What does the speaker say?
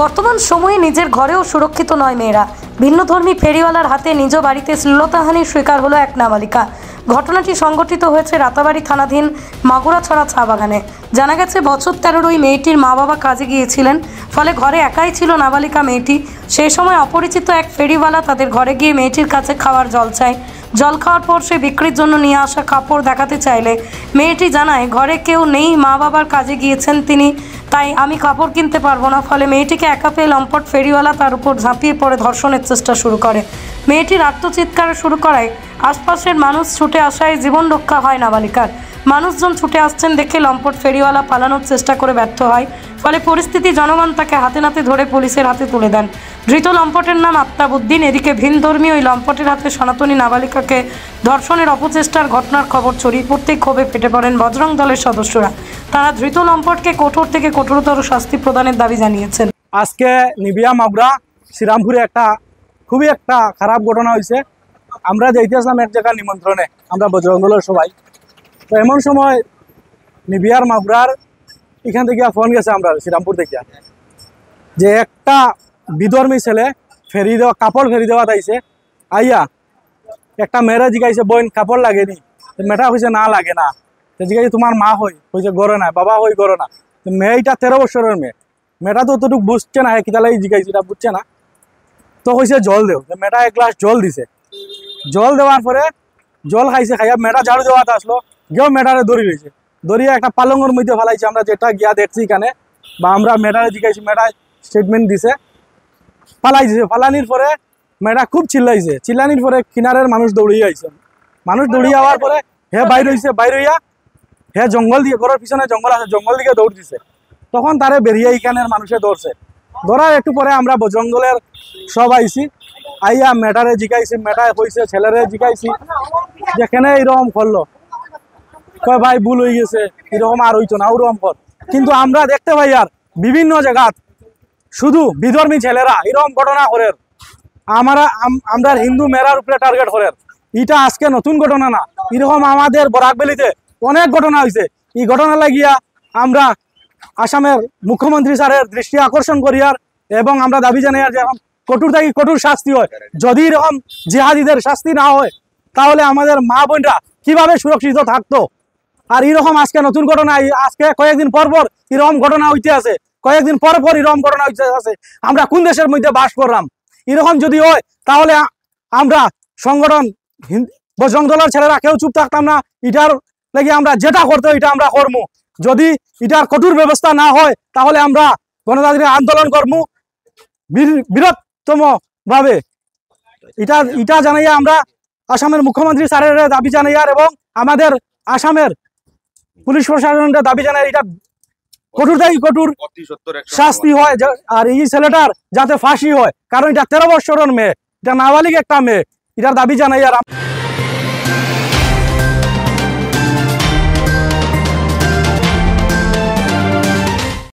বর্তমান সময়ে নিজের ঘরেও সুরক্ষিত নয় মেয়েরা। ভিন্নধর্মী ফেরিওয়ালার হাতে নিজ বাড়িতে শ্লীলতাহানির শিকার হলো এক নাবালিকা। ঘটনাটি সংঘটিত হয়েছে রাতাবাড়ি থানাধীন মাগুরাছড়া চা বাগানে। জানা গেছে বছর 13 ওই মেয়েটির মা বাবা কাজে গিয়েছিলেন, ফলে ঘরে একাই ছিল নাবালিকা মেয়েটি। সেই সময় অপরিচিত এক ফেরিওয়ালা তাদের ঘরে গিয়ে মেয়েটির কাছে খাওয়ার জল চায়। জল খাওয়ার পর সে বিক্রির জন্য নিয়ে আসা কাপড় দেখাতে চাইলে মেয়েটি জানায় ঘরে কেউ নেই, মা বাবার কাজে গিয়েছেন তিনি, তাই আমি কাপড় কিনতে পারবো না। ফলে মেয়েটিকে একা পেয়ে লম্পট ফেরিওয়ালা তার উপর ঝাঁপিয়ে পড়ে ধর্ষণের চেষ্টা শুরু করে। মেয়েটির আত্মচিৎকার শুরু করায় আশপাশের মানুষ ছুটে আসায় জীবন রক্ষা হয় নাবালিকার। মানুষজন ছুটে আসছেন দেখে লম্পট ফেরিওয়ালা পালানোর চেষ্টা করে ব্যর্থ হয়। ফলে পরিস্থিতি জনগণ তাকে হাতে নাতে ধরে পুলিশের হাতে তুলে দেন। ধৃত লম্পটের নাম আফতাবউদ্দিন। এদিকে ভিনধর্মী ওই লম্পটের হাতে সনাতনী নাবালিকাকে ধর্ষণের অপচেষ্টার ঘটনার খবর ছড়িয়ে পড়তেই ক্ষোভে ফেটে পড়েন বজরং দলের সদস্যরা। তারা ধৃত লম্পটকে কঠোর থেকে কঠোরতর শাস্তি প্রদানের দাবি জানিয়েছেন। আজকে নিবিয়া মাগুরা শ্রীরামপুরে খুবই একটা খারাপ ঘটনা হয়েছে। আমরা যাইতেছিলাম এক জায়গার নিমন্ত্রণে, আমরা বজরং দলের সবাই। তো এমন সময় নিবিয়ার মাগুরার এখান থেকে ফোন গেছে আমরা শ্রীরামপুর থেকে, যে একটা বিধর্মী ছেলে কাপড় ফেরি দেওয়া তাইছে। আইয়া একটা মেয়েরা জিগাইছে বোন কাপড় লাগেনি, মেয়েটা হয়েছে না লাগে না। জিগাইছে তোমার মা হয়েছে গড়ে না, বাবা হই গড়ে না। তো মেয়েটা 13 বছরের মেয়েটা তো অতটুকু বুঝছে না, কিতালাই জিগাইছে এটা বুঝছে না। তো হয়েছে জল দেও, মেয়েটা 1 গ্লাস জল দিছে। জল দেওয়ার পরে জল খাইছে, খাইয়া মেয়েটা ঝাড়ু দেওয়াতে আসলো, গিয়েও মেয়েটারে দড়ি রয়েছে, দড়িয়ে একটা পালঙ্গের মধ্যে ফেলাইছে। আমরা যেটা গিয়া দেখছি এখানে, বা আমরা মেয়েটারে জিগাইছি, মেয়েটা স্টেটমেন্ট দিছে, পালাইছে। পালানির পরে মেয়েটা খুব চিল্লাইছে। চিল্লানির পরে কিনারের মানুষ দৌড়িয়ে আইছে। মানুষ দৌড়িয়ে যাওয়ার পরে হে বাইর হইছে, বাইর হইয়া হে জঙ্গল দিয়ে, ঘরের পিছনে জঙ্গল আছে, জঙ্গল দিকে দৌড় দিছে। তখন তারে বেরিয়ে এখানের মানুষে ধরছে। ধরার একটু পরে আমরা জঙ্গলের সব আইছি, আইয়া মেটারে জিগাইছি, মেটা কইছে ছেলেরে জিগাইছি যে কেন এরকম করলো। কয় ভাই ভুল হয়ে গেছে, এরকম আর হইতো না, ওরকম কর। কিন্তু আমরা দেখতে পাই আর বিভিন্ন জায়গা শুধু বিধর্মী ছেলেরা এরকম ঘটনা করেন। আমরা হিন্দু মেয়েরার উপরে টার্গেট করেন। এটা আজকে নতুন ঘটনা না, এরকম আমাদের বরাকবেলিতে অনেক ঘটনা হয়েছে। এই ঘটনা লাগিয়া আমরা আসামের মুখ্যমন্ত্রী স্যারের দৃষ্টি আকর্ষণ করিয়ার এবং আমরা দাবি জানাই যে কঠোর থেকে কঠোর শাস্তি হয়। যদি এরকম জিহাদিদের শাস্তি না হয় তাহলে আমাদের মা বোনরা কিভাবে সুরক্ষিত থাকতো। আর এরকম আজকে নতুন ঘটনা, আজকে কয়েকদিন পর পর এরকম ঘটনা হইতে আছে, কয়েকদিন পর পর এরকম ঘটনা হইতে আছে। আমরা কোন দেশের মধ্যে বাস করলাম? এরকম যদি হয় তাহলে আমরা সংগঠন বজরং দলের ছেলেরা কেউ চুপ থাকতাম না। এটার লাগি আমরা যেটা করতে এটা আমরা করবো। যদি এটার কঠোর ব্যবস্থা না হয় তাহলে আমরা গণতান্ত্রিক আন্দোলন করবো বৃহত্তম ভাবে। এটা জানাইয়া আমরা আসামের মুখ্যমন্ত্রী স্যারের দাবি জানাইয়ার এবং আমাদের আসামের পুলিশ প্রশাসনের দাবি জানাই এটা কঠোর থেকে কঠোর শাস্তি হয়। আর এই ছেলেটার যাতে ফাঁসি হয়, কারণ এটা 13 বছরের মেয়ে, এটা নাবালিক একটা মেয়ে। এটার দাবি জানাই আর